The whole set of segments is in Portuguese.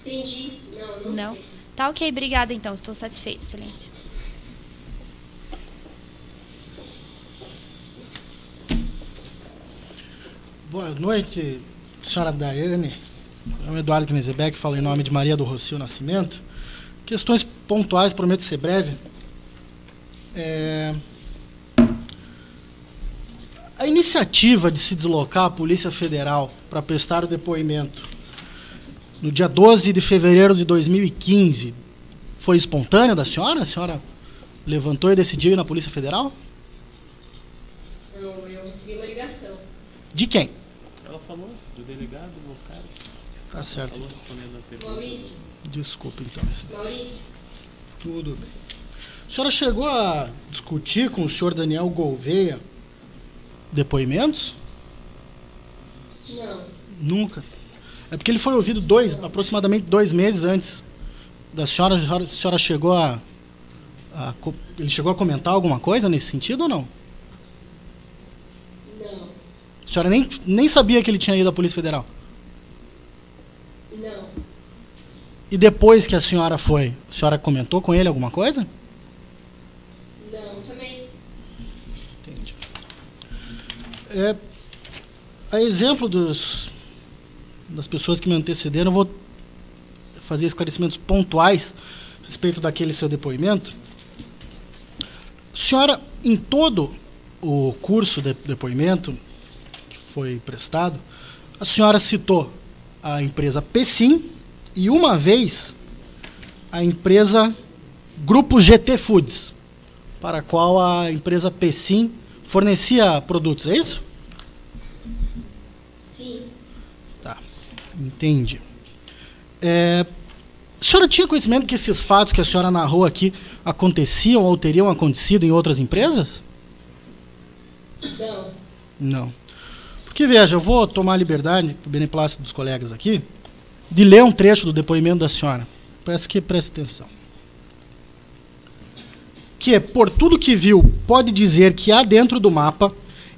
Entendi. Não, Não? sei. Tá ok, obrigada então. Estou satisfeita, excelência. Boa noite, senhora Daiane. Meu nome é Eduardo Knezebeck, falo em nome de Maria do Rocio Nascimento. Questões pontuais, prometo ser breve. A iniciativa de se deslocar a Polícia Federal para prestar o depoimento no dia 12 de fevereiro de 2015 foi espontânea da senhora? A senhora levantou e decidiu ir na Polícia Federal? Não, eu recebi uma ligação. De quem? Ela falou do delegado Moscari. Tá certo. Falou respondendo a pergunta. Maurício, Desculpa, então. Maurício, Tudo bem. A senhora chegou a discutir com o senhor Daniel Gouveia depoimentos? não. Nunca. É porque ele foi ouvido aproximadamente 2 meses antes da senhora. A senhora chegou ele chegou a comentar alguma coisa nesse sentido ou não? Não. A senhora nem sabia que ele tinha ido à Polícia Federal? Não. E depois que a senhora foi, a senhora comentou com ele alguma coisa? Não, também. Entendi. A exemplo das pessoas que me antecederam, eu vou fazer esclarecimentos pontuais a respeito daquele seu depoimento. A senhora, em todo o curso de depoimento que foi prestado, a senhora citou a empresa Pecim e uma vez a empresa Grupo GT Foods, para a qual a empresa Pecim fornecia produtos, é isso? Sim. Tá, entendi. A senhora tinha conhecimento que esses fatos que a senhora narrou aqui aconteciam ou teriam acontecido em outras empresas? Não. Não. Porque, veja, eu vou tomar a liberdade, para o beneplácito dos colegas aqui, de ler um trecho do depoimento da senhora. Peço que preste atenção. Que, por tudo que viu, pode dizer que há dentro do mapa,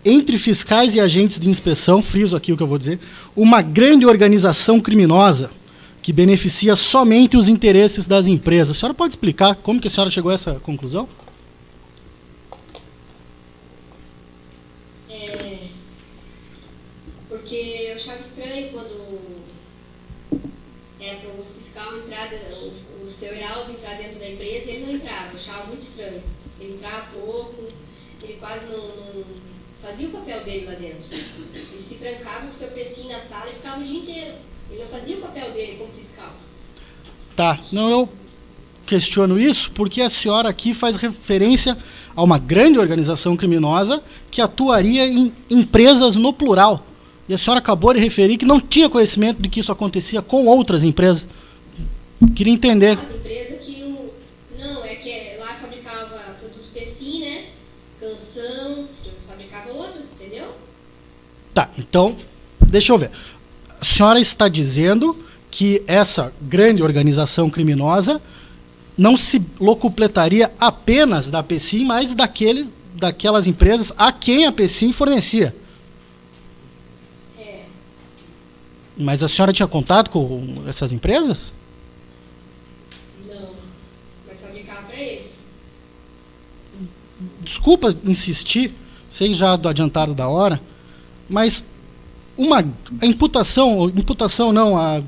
entre fiscais e agentes de inspeção, friso aqui o que eu vou dizer, uma grande organização criminosa que beneficia somente os interesses das empresas. A senhora pode explicar como que a senhora chegou a essa conclusão? Porque eu achava estranho quando era para o fiscal entrar, o seu Heraldo entrar dentro da empresa e ele não entrava. Eu achava muito estranho. Ele entrava pouco, ele quase não fazia o papel dele lá dentro. Ele se trancava com o seu pecinho na sala e ficava o dia inteiro. Ele não fazia o papel dele como fiscal. Tá, não, eu questiono isso porque a senhora aqui faz referência a uma grande organização criminosa que atuaria em empresas no plural. E a senhora acabou de referir que não tinha conhecimento de que isso acontecia com outras empresas. Queria entender. As empresas que não, é que lá fabricava produtos Pecim, né? Canção, fabricava outros, entendeu? Tá, então, deixa eu ver. A senhora está dizendo que essa grande organização criminosa não se locupletaria apenas da Pecim, mas daquelas empresas a quem a Pecim fornecia. É. Mas a senhora tinha contato com essas empresas? Não, mas fabricava para eles. Desculpa insistir, sei já do adiantado da hora, mas a imputação não, a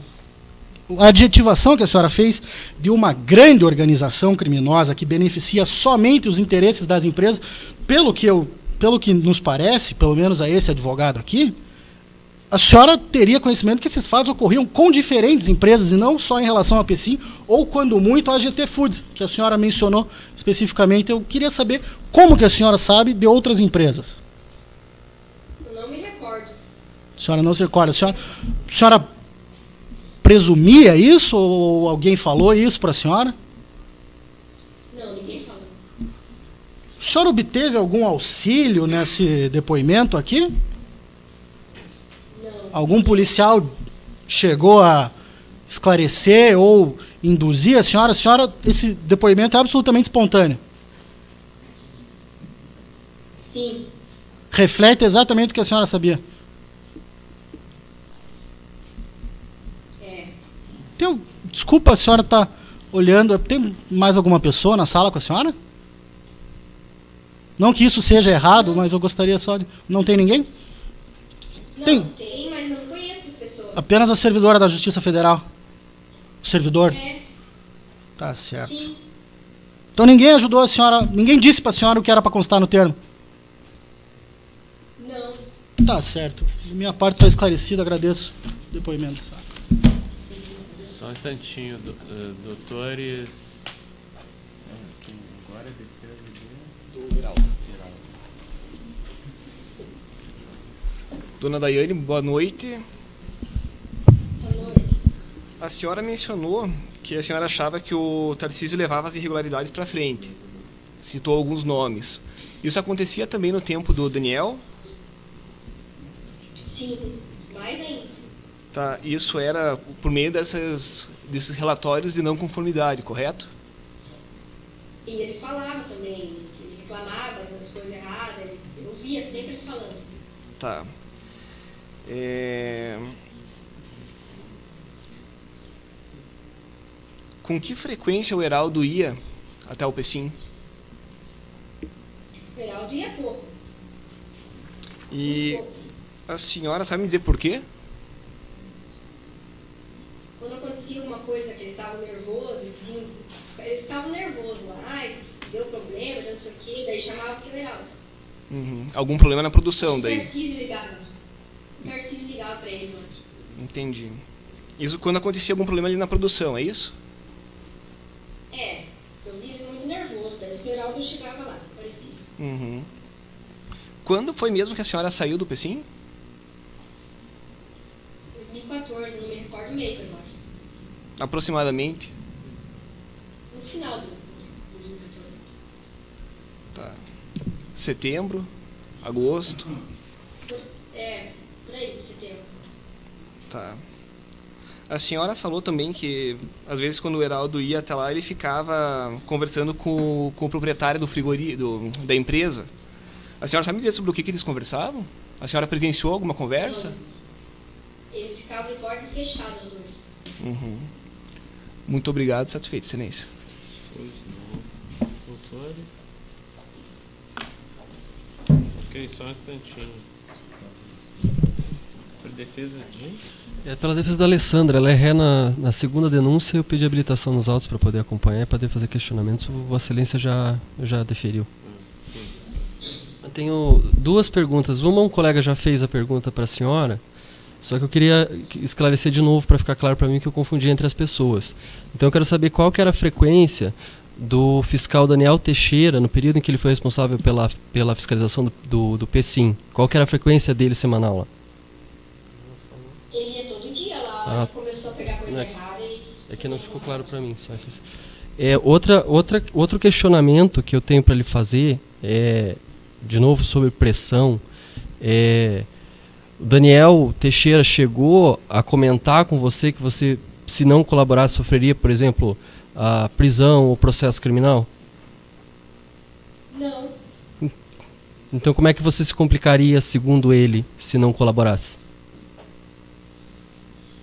adjetivação que a senhora fez de uma grande organização criminosa que beneficia somente os interesses das empresas, pelo que nos parece, pelo menos a esse advogado aqui, a senhora teria conhecimento que esses fatos ocorriam com diferentes empresas e não só em relação à Pecim ou, quando muito, à GT Foods, que a senhora mencionou especificamente. Eu queria saber como que a senhora sabe de outras empresas. Eu não me recordo. A senhora não se recorda. A senhora presumia isso ou alguém falou isso para a senhora? Não, ninguém falou. A senhora obteve algum auxílio nesse depoimento aqui? Não. Algum policial chegou a esclarecer ou induzir a senhora? Esse depoimento é absolutamente espontâneo. Sim. Reflete exatamente o que a senhora sabia. Desculpa, a senhora está olhando. Tem mais alguma pessoa na sala com a senhora? Não que isso seja errado, mas eu gostaria só de... Não tem ninguém? Não, Tem. tem, mas eu não conheço as pessoas. Apenas a servidora da Justiça Federal. O servidor? É, Tá certo. sim. Então ninguém ajudou a senhora, ninguém disse para a senhora o que era para constar no termo? Não. Tá certo. De minha parte está esclarecido, agradeço o depoimento. Só um instantinho, doutores. Agora é defesa do Geraldo. Dona Daiane, boa noite. Boa noite. A senhora mencionou que a senhora achava que o Tarcísio levava as irregularidades para frente. Citou alguns nomes. Isso acontecia também no tempo do Daniel? Sim, mais ainda. Tá, isso era por meio desses relatórios de não conformidade, correto? E ele falava também, ele reclamava das coisas erradas, eu via sempre ele falando. Tá. Com que frequência o Heraldo ia até o Pecim? O Heraldo ia pouco. E Pouco. a senhora sabe me dizer por quê? Quando acontecia alguma coisa que eles estavam nervosos, diziam, eles estavam nervosos lá, ai, deu problema, não sei o quê, daí chamava o seu Heraldo. Uhum. Algum problema na produção O daí? Tarcísio ligava. O Tarcísio ligava pra ele, mano. Entendi. Isso quando acontecia algum problema ali na produção, é isso? É, eu vi eles muito nervosos, daí o seu Heraldo chegava lá, parecia. Uhum. Quando foi mesmo que a senhora saiu do Pecim? 2014, não me recordo o mês agora. Aproximadamente. No final do 2014. Tá. Setembro? Agosto? Por aí, setembro. Tá. A senhora falou também que, às vezes, quando o Heraldo ia até lá, ele ficava conversando com o proprietário da empresa. A senhora sabe me dizer sobre o que eles conversavam? A senhora presenciou alguma conversa? Eles ficavam de porta fechada, os dois. Uhum. Muito obrigado, satisfeito, excelência. Doutores. Ok, só um instantinho. Por defesa de... É pela defesa da Alessandra, ela é ré na segunda denúncia, eu pedi habilitação nos autos para poder acompanhar e poder fazer questionamentos, Vossa Excelência já deferiu. Sim. Eu tenho duas perguntas, um colega já fez a pergunta para a senhora, só que eu queria esclarecer de novo para ficar claro para mim que eu confundi entre as pessoas. Então eu quero saber qual que era a frequência do fiscal Daniel Teixeira, no período em que ele foi responsável pela fiscalização do PSIM, qual que era a frequência dele semanal lá? Ele ia todo dia lá, a hora que começou a pegar coisa errada e... É que não ficou claro para mim. Só essas. Outro questionamento que eu tenho para lhe fazer é, de novo, sobre pressão. O Daniel Teixeira chegou a comentar com você que você, se não colaborasse, sofreria, por exemplo, a prisão ou processo criminal? Não. Então como é que você se complicaria, segundo ele, se não colaborasse?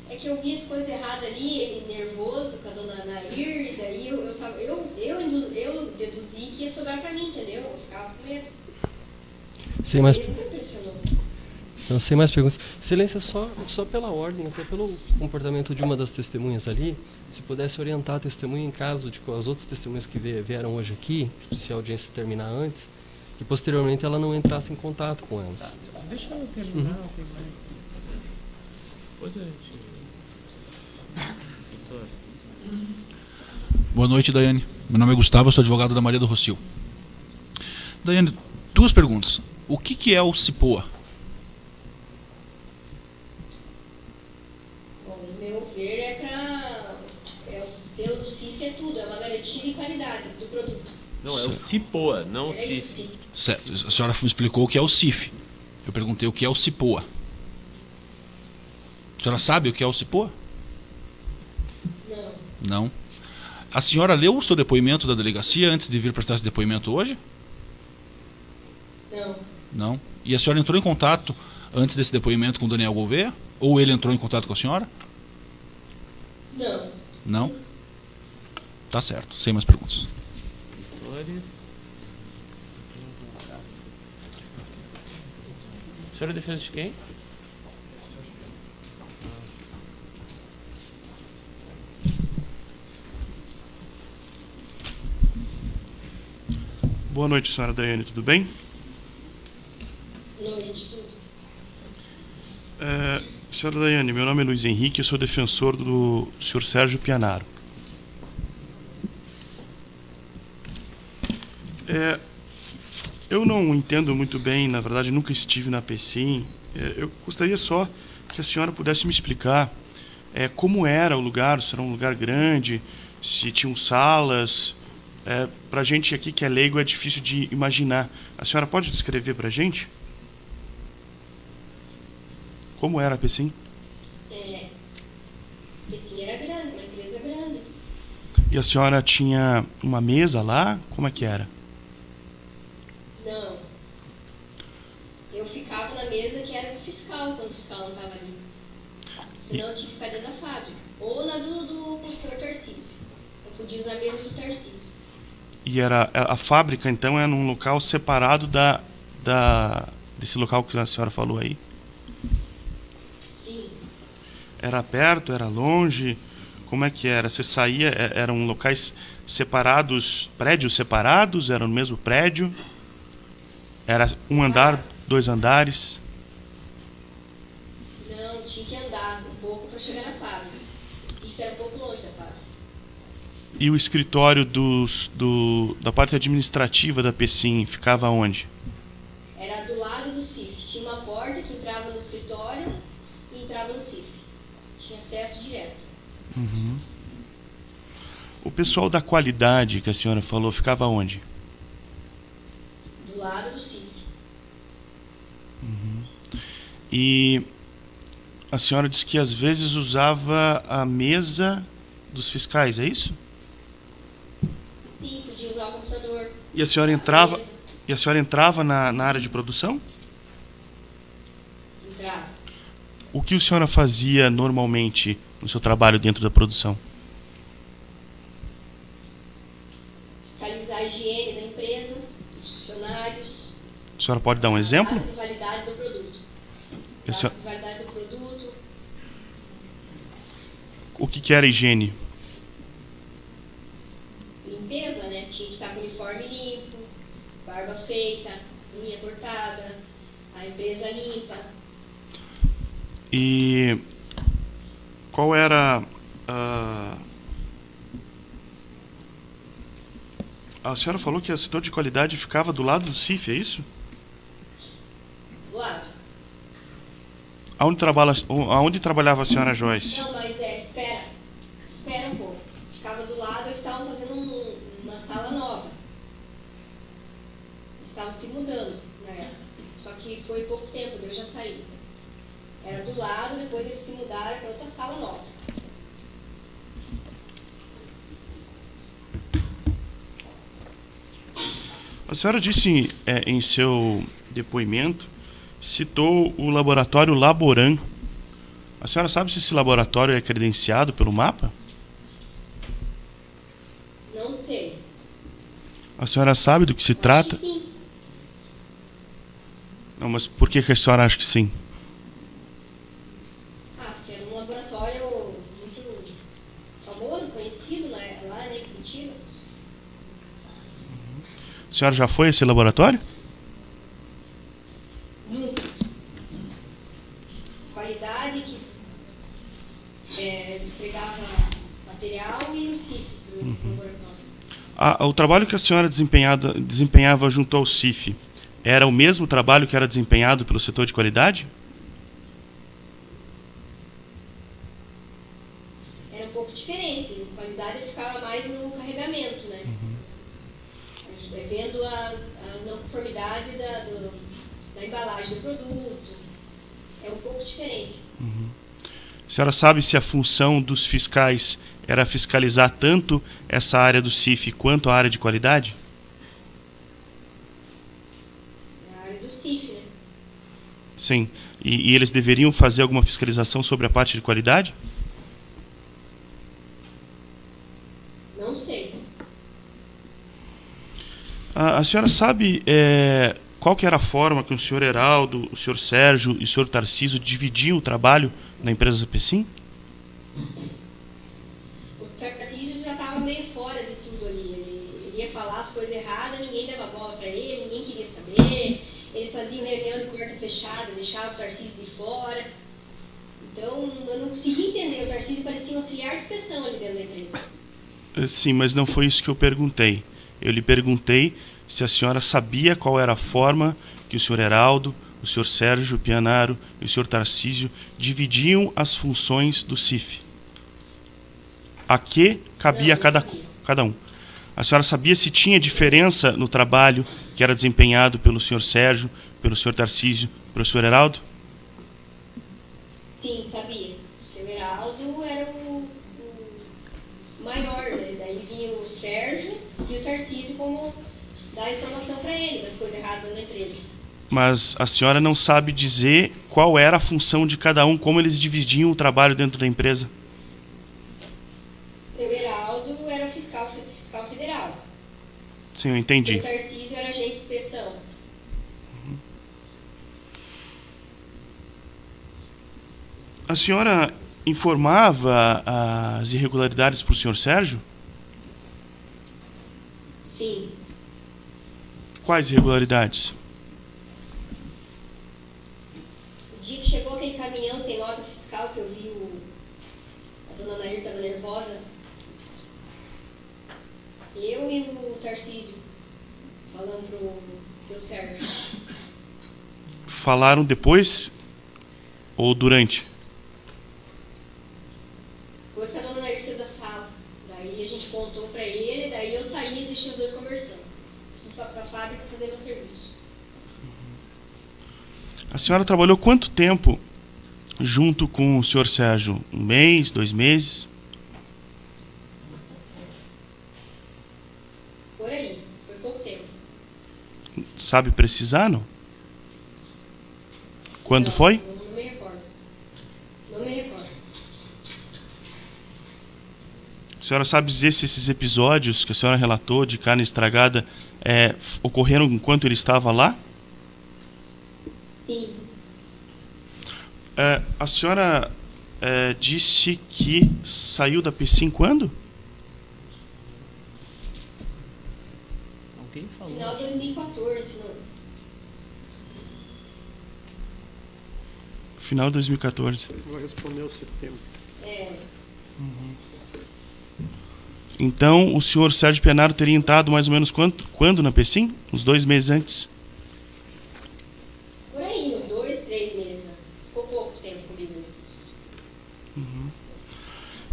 É que eu vi as coisas erradas ali, ele nervoso com a dona Nair, daí eu deduzi que ia sobrar pra mim, entendeu? Eu ficava com medo. Sem mais, Ele nunca impressionou. não sei mais perguntas. Excelência, só pela ordem, até pelo comportamento de uma das testemunhas ali, se pudesse orientar a testemunha em caso de as outras testemunhas que vieram hoje aqui, se a audiência terminar antes, que posteriormente ela não entrasse em contato com elas. Tá, deixa eu terminar, não tem mais. Depois a gente... Doutor. Boa noite, Daiane. Meu nome é Gustavo, eu sou advogado da Maria do Rocio. Daiane, duas perguntas. O que é o CIPOA? Bom, no meu ver o selo do CIF é tudo, é uma garantia de qualidade do produto. Não, é o CIPOA, não o É isso, CIF. sim. Certo. A senhora me explicou o que é o CIF. Eu perguntei o que é o CIPOA. A senhora sabe o que é o CIPOA? Não. Não. A senhora leu o seu depoimento da delegacia antes de vir prestar esse depoimento hoje? Não. Não. E a senhora entrou em contato antes desse depoimento com o Daniel Gouveia? Ou ele entrou em contato com a senhora? Não. Não? Tá certo, sem mais perguntas. Doutores. O senhor é defesa de quem? Boa noite, senhora Daiane, tudo bem? Noite, tudo. Senhora Daiane, meu nome é Luiz Henrique, eu sou defensor do senhor Sérgio Pianaro. Eu não entendo muito bem, na verdade nunca estive na PCIM. Eu gostaria só que a senhora pudesse me explicar como era o lugar, se era um lugar grande, se tinham salas. Para a gente aqui que é leigo é difícil de imaginar. A senhora pode descrever para a gente? Como era a PCIM? PCIM era grande, uma empresa grande. E a senhora tinha uma mesa lá? Como é que era? Não. Eu ficava na mesa que era do fiscal, quando o fiscal não estava ali. Senão eu tinha que ficar dentro da fábrica. Ou na do senhor Tarcísio. Eu podia usar a mesa do Tarcísio. E era a fábrica, então, é num local separado desse local que a senhora falou aí? Sim. Era perto, era longe? Como é que era? Você saía, eram locais separados, prédios separados? Era no mesmo prédio? Era um andar, 2 andares? Não, tinha que andar um pouco para chegar na fábrica. O CIF era um pouco longe da fábrica. E o escritório da parte administrativa da PCIM ficava onde? Era do lado do CIF. Tinha uma porta que entrava no escritório e entrava no CIF. Tinha acesso direto. Uhum. O pessoal da qualidade que a senhora falou ficava onde? Do lado do CIF. Uhum. E a senhora disse que às vezes usava a mesa dos fiscais, é isso? Sim, podia usar o computador. E a senhora entrava na área de produção? Entrava. O que a senhora fazia normalmente no seu trabalho dentro da produção? Fiscalizar a higiene da empresa, dos funcionários. A senhora pode dar um exemplo? A validade do produto. A senhora- A validade do produto. O que era higiene? Limpeza, né? Tinha que estar com o uniforme limpo, barba feita, unha cortada, a empresa limpa. E qual era a senhora falou que o setor de qualidade ficava do lado do CIF, é isso? Do lado. Aonde trabalhava a senhora Joyce? Não, mas espera um pouco. Ficava do lado, eles estavam fazendo uma sala nova. Eles estavam se mudando na época. Só que foi pouco tempo, eu já saí. Era do lado, depois eles se mudaram para outra sala nova. A senhora disse em seu depoimento, citou o laboratório Laboran. A senhora sabe se esse laboratório é credenciado pelo MAPA? Não sei. A senhora sabe do que se trata? Acho que sim. Não, mas por que a senhora acha que sim? Porque era um laboratório muito famoso, conhecido lá, né, em Curitiba. A senhora já foi a esse laboratório? Nunca. Qualidade que entregava material e o CIF do laboratório. O trabalho que a senhora desempenhava junto ao CIF era o mesmo trabalho que era desempenhado pelo setor de qualidade? Era um pouco diferente. A qualidade ficava mais no carregamento, né? Vendo a não conformidade da embalagem do produto. É um pouco diferente. A senhora sabe se a função dos fiscais era fiscalizar tanto essa área do CIF quanto a área de qualidade? É a área do CIF, né? Sim. E eles deveriam fazer alguma fiscalização sobre a parte de qualidade? Não sei. A senhora sabe qual que era a forma que o senhor Heraldo, o senhor Sérgio e o senhor Tarcísio dividiam o trabalho na empresa Pecim? O Tarcísio já estava meio fora de tudo ali. Ele ia falar as coisas erradas, ninguém dava bola para ele, ninguém queria saber. Eles faziam reunião de porta fechada, deixavam o Tarcísio de fora. Então, eu não consegui entender. O Tarcísio parecia um auxiliar de inspeção ali dentro da empresa. Sim, mas não foi isso que eu perguntei. Eu lhe perguntei se a senhora sabia qual era a forma que o senhor Heraldo, o senhor Sérgio Pianaro e o senhor Tarcísio dividiam as funções do CIF. A que cabia cada um. A senhora sabia se tinha diferença no trabalho que era desempenhado pelo senhor Sérgio, pelo senhor Tarcísio, pelo senhor Heraldo? Sim, sabia. O senhor Heraldo era o maior, né? Daí vinha o Sérgio e o Tarcísio como dar informação para ele das coisas erradas na empresa. Mas a senhora não sabe dizer qual era a função de cada um, como eles dividiam o trabalho dentro da empresa? O senhor Heraldo era o fiscal federal. Sim, eu entendi. O senhor Tarcísio era agente de inspeção. A senhora informava as irregularidades para o senhor Sérgio? Sim. Quais irregularidades? O dia que chegou aquele caminhão sem nota fiscal que eu vi a dona Nair estava nervosa, eu e o Tarcísio falando pro seu Sérgio. Falaram depois ou durante? Depois que a dona Nair saiu da sala, daí a gente contou para ele, daí eu saí e deixei os dois conversando. Fui para a fábrica fazer meu serviço. A senhora trabalhou quanto tempo junto com o senhor Sérgio? 1 mês, 2 meses? Por aí, foi pouco tempo. Sabe precisar, não? Quando Não, foi? Não me recordo. Não me recordo. A senhora sabe dizer se esses episódios que a senhora relatou de carne estragada ocorreram enquanto ele estava lá? Sim. A senhora disse que saiu da Pecim quando? Alguém falou. Final de 2014, não. Final de 2014. Vai responder o setembro. Então, o senhor Sérgio Pianaro teria entrado mais ou menos quando na Pecim? Uns 2 meses antes? Por aí, uns 2, 3 meses antes. Ficou pouco tempo comigo.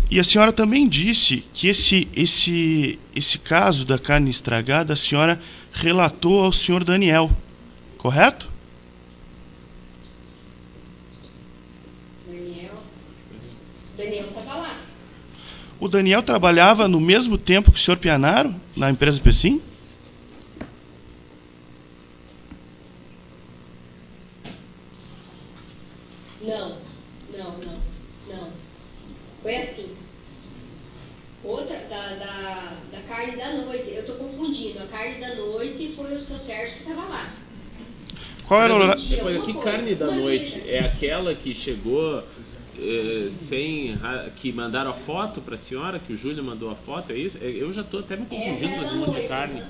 E a senhora também disse que esse caso da carne estragada a senhora relatou ao senhor Daniel, correto? Daniel estava lá. O Daniel trabalhava no mesmo tempo que o senhor Pianaro, na empresa Pecim? Não. Foi assim. Outra, da carne da noite, eu estou confundindo. A carne da noite foi o seu Sérgio que estava lá. Qual era o horário? Depois, que carne da noite? É aquela que chegou que mandaram a foto para a senhora, que o Júlio mandou a foto, é isso? Eu já estou até me confundindo com esse monte de carne.